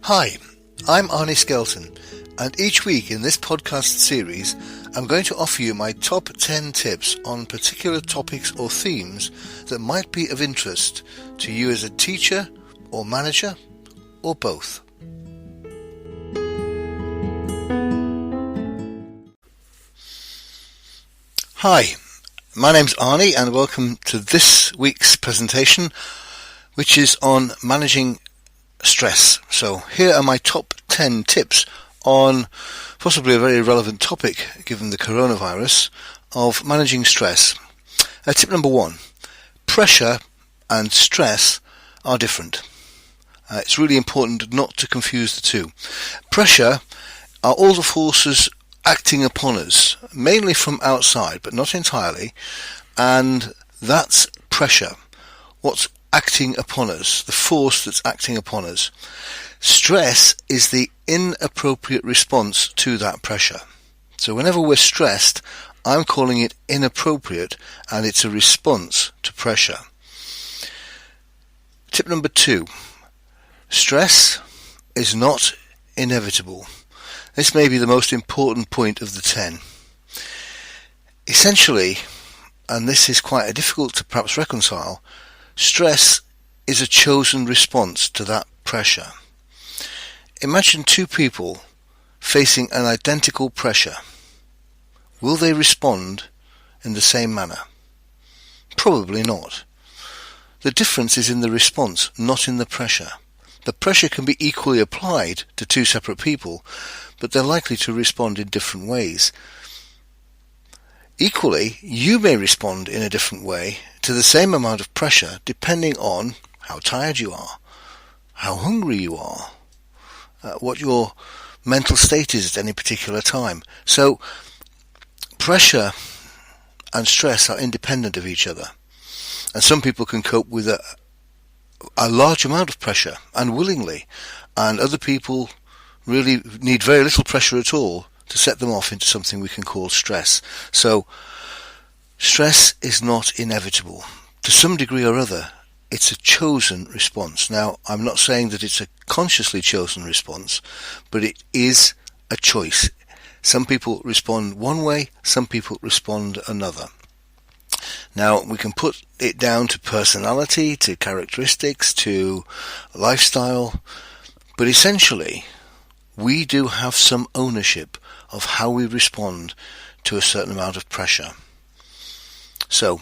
Hi, I'm Arnie Skelton, and each week in this podcast series I'm going to offer you my top 10 tips on particular topics or themes that might be of interest to you as a teacher or manager or both. Hi, my name's Arnie and welcome to this week's presentation, which is on managing stress. So here are my top 10 tips on possibly a very relevant topic given the coronavirus of managing stress. Tip number 1, pressure and stress are different. It's really important not to confuse the two. Pressure are all the forces acting upon us, mainly from outside, but not entirely, and that's pressure. What's acting upon us, the force that's acting upon us. Stress is the inappropriate response to that pressure. So whenever we're stressed, I'm calling it inappropriate, and it's a response to pressure. Tip number 2, stress is not inevitable. This may be the most important point of the 10. Essentially, and this is quite difficult to perhaps reconcile, stress is a chosen response to that pressure. Imagine two people facing an identical pressure. Will they respond in the same manner? Probably not. The difference is in the response, not in the pressure. The pressure can be equally applied to two separate people, but they're likely to respond in different ways. Equally, you may respond in a different way to the same amount of pressure depending on how tired you are, how hungry you are, what your mental state is at any particular time. So, pressure and stress are independent of each other. And some people can cope with a large amount of pressure and willingly, and other people really need very little pressure at all to set them off into something we can call stress. So, stress is not inevitable. To some degree or other, it's a chosen response. Now, I'm not saying that it's a consciously chosen response, but it is a choice. Some people respond one way, some people respond another. Now, we can put it down to personality, to characteristics, to lifestyle, but essentially, we do have some ownership of how we respond to a certain amount of pressure. So,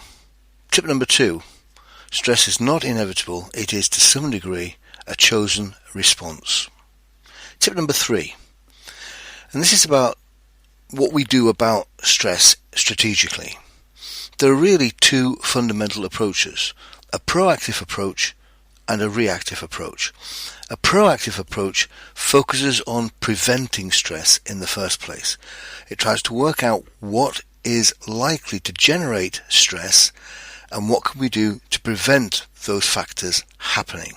tip number 2, stress is not inevitable, it is to some degree a chosen response. Tip number 3, and this is about what we do about stress strategically. There are really two fundamental approaches, a proactive approach and a reactive approach. A proactive approach focuses on preventing stress in the first place. It tries to work out what is likely to generate stress and what can we do to prevent those factors happening.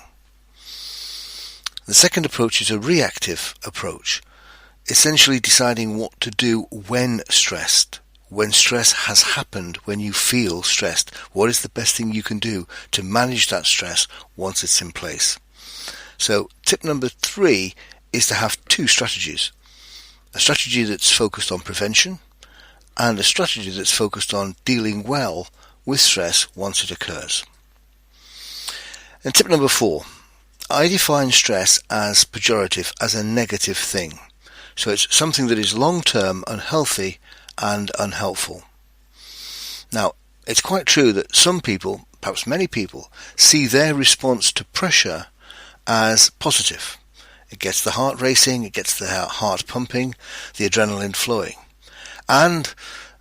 The second approach is a reactive approach, essentially deciding what to do when stressed. When stress has happened, when you feel stressed, what is the best thing you can do to manage that stress once it's in place? So tip number 3 is to have two strategies. A strategy that's focused on prevention and a strategy that's focused on dealing well with stress once it occurs. And tip number 4, I define stress as pejorative, as a negative thing. So it's something that is long-term, unhealthy and unhelpful. Now, it's quite true that some people, perhaps many people, see their response to pressure as positive. It gets the heart racing, it gets the heart pumping, the adrenaline flowing. And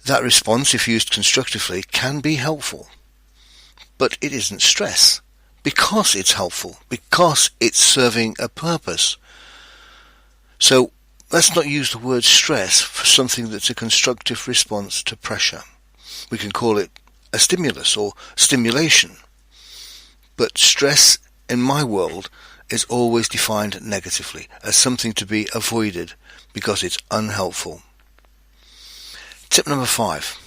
that response, if used constructively, can be helpful. But it isn't stress, because it's helpful, because it's serving a purpose. So, let's not use the word stress for something that's a constructive response to pressure. We can call it a stimulus or stimulation. But stress, in my world, is always defined negatively, as something to be avoided because it's unhelpful. Tip number 5.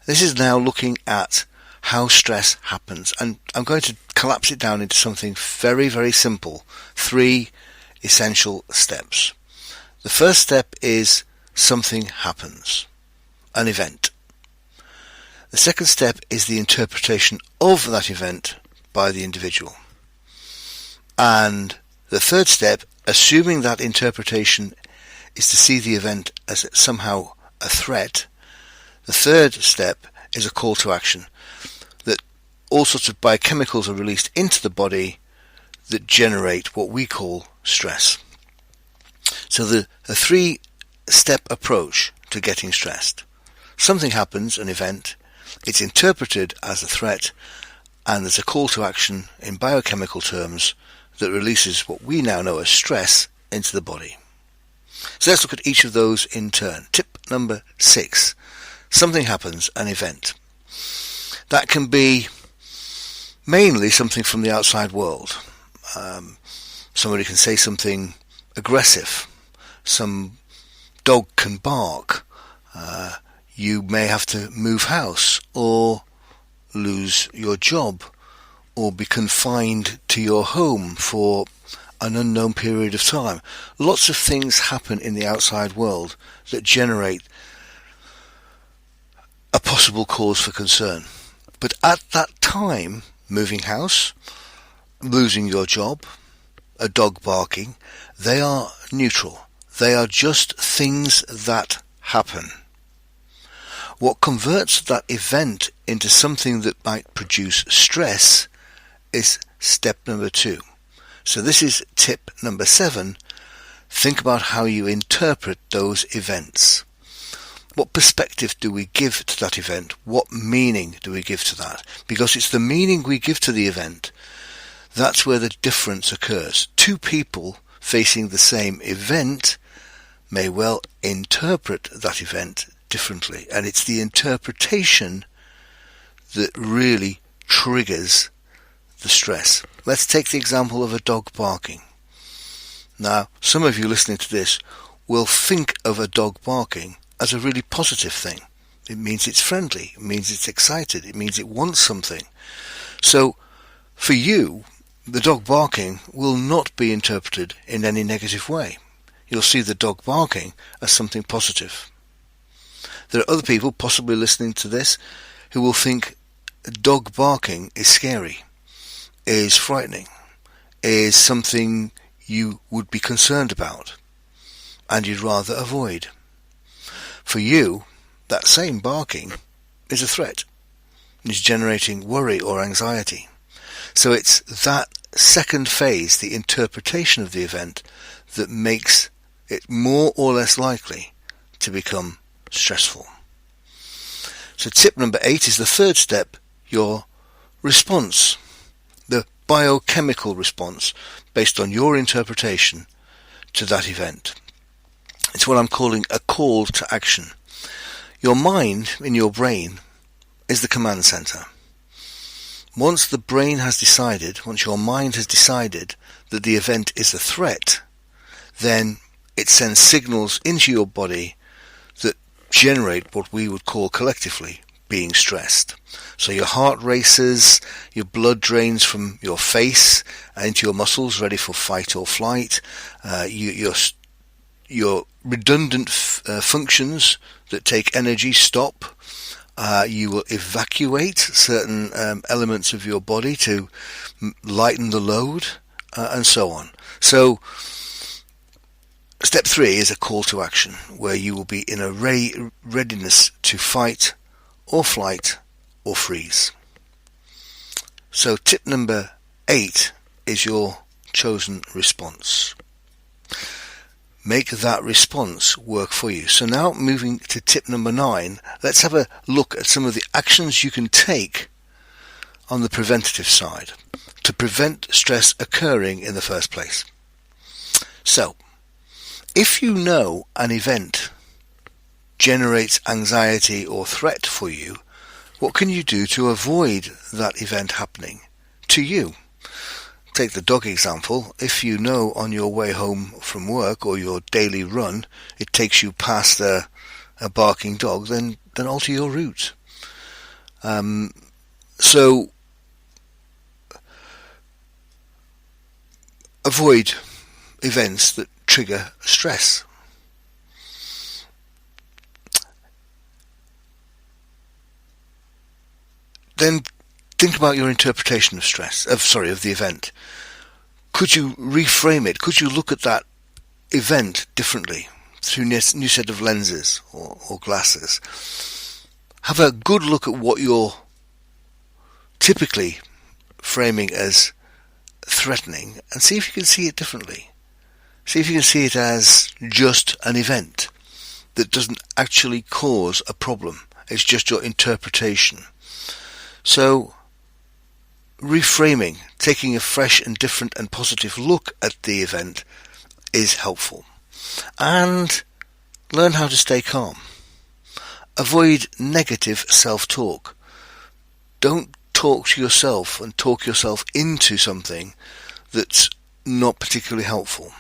This is now looking at how stress happens, and I'm going to collapse it down into something very, very simple. 3 essential steps. The first step is something happens, an event. The second step is the interpretation of that event by the individual. And the third step, assuming that interpretation is to see the event as somehow a threat, the third step is a call to action, that all sorts of biochemicals are released into the body that generate what we call stress. So the three-step approach to getting stressed. Something happens, an event, it's interpreted as a threat, and there's a call to action in biochemical terms that releases what we now know as stress into the body. So let's look at each of those in turn. Tip number 6. Something happens, an event. That can be mainly something from the outside world. Somebody can say something aggressive. Some dog can bark. You may have to move house or lose your job or be confined to your home for an unknown period of time. Lots of things happen in the outside world that generate a possible cause for concern. But at that time, moving house, losing your job, a dog barking, they are neutral. They are just things that happen. What converts that event into something that might produce stress is step number 2. So this is tip number 7. Think about how you interpret those events. What perspective do we give to that event? What meaning do we give to that? Because it's the meaning we give to the event, that's where the difference occurs. Two people facing the same event may well interpret that event differently, and it's the interpretation that really triggers the stress. Let's take the example of a dog barking. Now, some of you listening to this will think of a dog barking as a really positive thing. It means it's friendly, it means it's excited, it means it wants something. So, for you, the dog barking will not be interpreted in any negative way. You'll see the dog barking as something positive. There are other people possibly listening to this who will think dog barking is scary, is frightening, is something you would be concerned about, and you'd rather avoid. For you, that same barking is a threat. It's generating worry or anxiety. So it's that second phase, the interpretation of the event, that makes it more or less likely to become stressful. So tip number 8 is the third step, your response, the biochemical response based on your interpretation to that event. It's what I'm calling a call to action. Your mind in your brain is the command center. Once the brain has decided, once your mind has decided that the event is a threat, then it sends signals into your body that generate what we would call collectively being stressed. So your heart races, your blood drains from your face into your muscles ready for fight or flight, your redundant functions that take energy stop. You will evacuate certain elements of your body to lighten the load, and so on. So step 3 is a call to action, where you will be in a readiness to fight or flight or freeze. So tip number 8 is your chosen response. Make that response work for you. So now moving to tip number 9, let's have a look at some of the actions you can take on the preventative side to prevent stress occurring in the first place. So, if you know an event generates anxiety or threat for you, what can you do to avoid that event happening to you? Take the dog example. If you know on your way home from work or your daily run it takes you past a barking dog, then alter your route. So avoid events that trigger stress. Then think about your interpretation of the event. Could you reframe it? Could you look at that event differently through a new set of lenses or glasses? Have a good look at what you're typically framing as threatening and see if you can see it differently. See if you can see it as just an event that doesn't actually cause a problem. It's just your interpretation. So, reframing, taking a fresh and different and positive look at the event is helpful. And learn how to stay calm. Avoid negative self-talk. Don't talk to yourself and talk yourself into something that's not particularly helpful.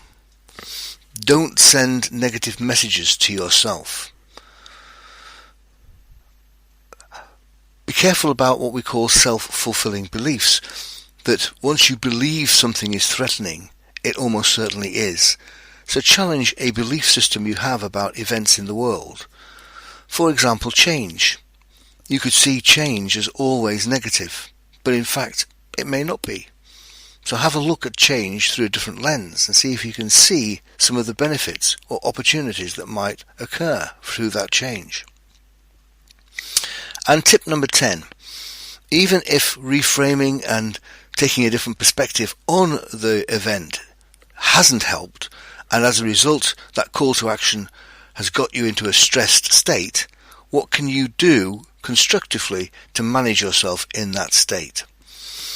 Don't send negative messages to yourself. Be careful about what we call self-fulfilling beliefs, that once you believe something is threatening, it almost certainly is. So challenge a belief system you have about events in the world. For example, change. You could see change as always negative, but in fact it may not be. So have a look at change through a different lens and see if you can see some of the benefits or opportunities that might occur through that change. And tip number 10, even if reframing and taking a different perspective on the event hasn't helped, and as a result that call to action has got you into a stressed state, what can you do constructively to manage yourself in that state?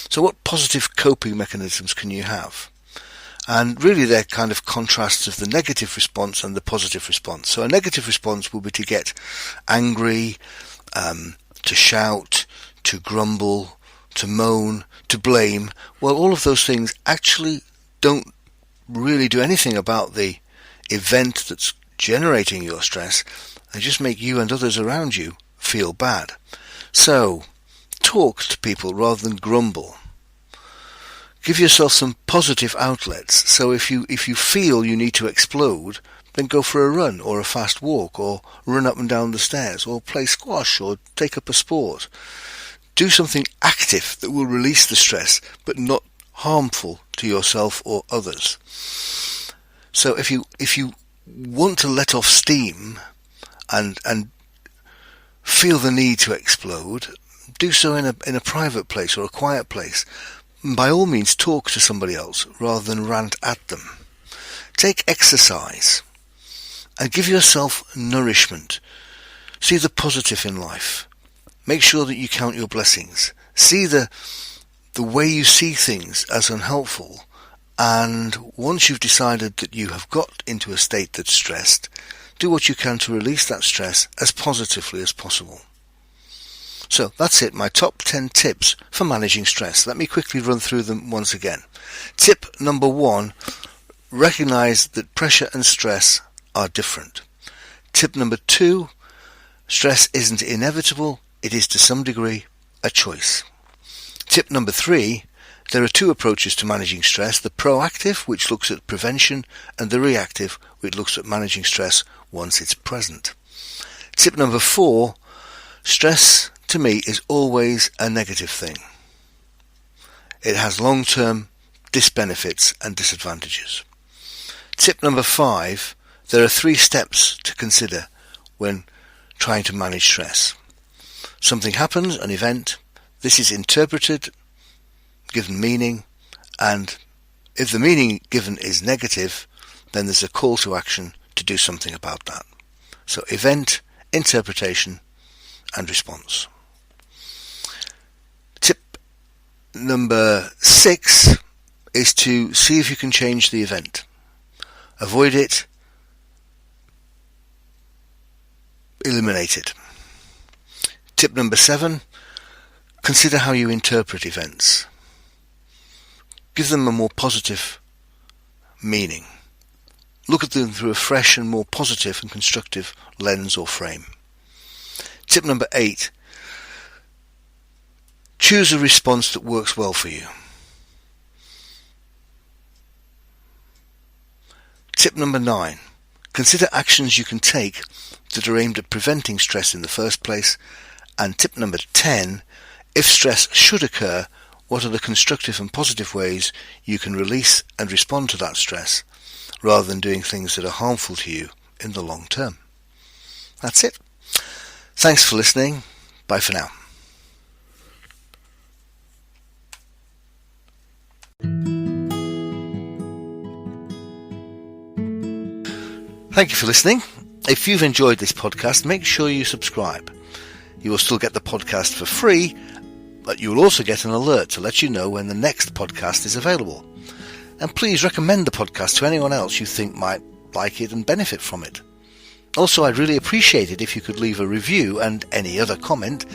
So what positive coping mechanisms can you have? And really they're kind of contrasts of the negative response and the positive response. So a negative response will be to get angry, to shout, to grumble, to moan, to blame. Well, all of those things actually don't really do anything about the event that's generating your stress. They just make you and others around you feel bad. So, talk to people rather than grumble. Give yourself some positive outlets. So if you feel you need to explode, then go for a run or a fast walk or run up and down the stairs or play squash or take up a sport. Do something active that will release the stress but not harmful to yourself or others. So if you want to let off steam and feel the need to explode, do so in a private place or a quiet place. By all means talk to somebody else rather than rant at them. Take exercise and give yourself nourishment. See the positive in life. Make sure that you count your blessings. See the way you see things as unhelpful, and once you've decided that you have got into a state that's stressed, do what you can to release that stress as positively as possible. So that's it, my top 10 tips for managing stress. Let me quickly run through them once again. Tip number 1, recognize that pressure and stress are different. Tip number 2, stress isn't inevitable, it is to some degree a choice. Tip number 3, there are 2 approaches to managing stress, the proactive, which looks at prevention, and the reactive, which looks at managing stress once it's present. Tip number 4, stress to me is always a negative thing. It has long-term disbenefits and disadvantages. Tip number 5, there are 3 steps to consider when trying to manage stress. Something happens, an event. This is interpreted, given meaning, and if the meaning given is negative, then there's a call to action to do something about that. So event, interpretation, and response. Tip number 6 is to see if you can change the event. Avoid it, eliminate it. Tip number 7, consider how you interpret events. Give them a more positive meaning. Look at them through a fresh and more positive and constructive lens or frame. Tip number 8, choose a response that works well for you. Tip number 9. Consider actions you can take that are aimed at preventing stress in the first place. And tip number 10. If stress should occur, what are the constructive and positive ways you can release and respond to that stress, rather than doing things that are harmful to you in the long term? That's it. Thanks for listening. Bye for now. Thank you for listening. If you've enjoyed this podcast, make sure you subscribe. You will still get the podcast for free, but you will also get an alert to let you know when the next podcast is available. And please recommend the podcast to anyone else you think might like it and benefit from it. Also, I'd really appreciate it if you could leave a review and any other comment,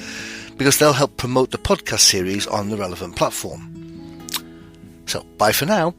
because they'll help promote the podcast series on the relevant platform. So, bye for now.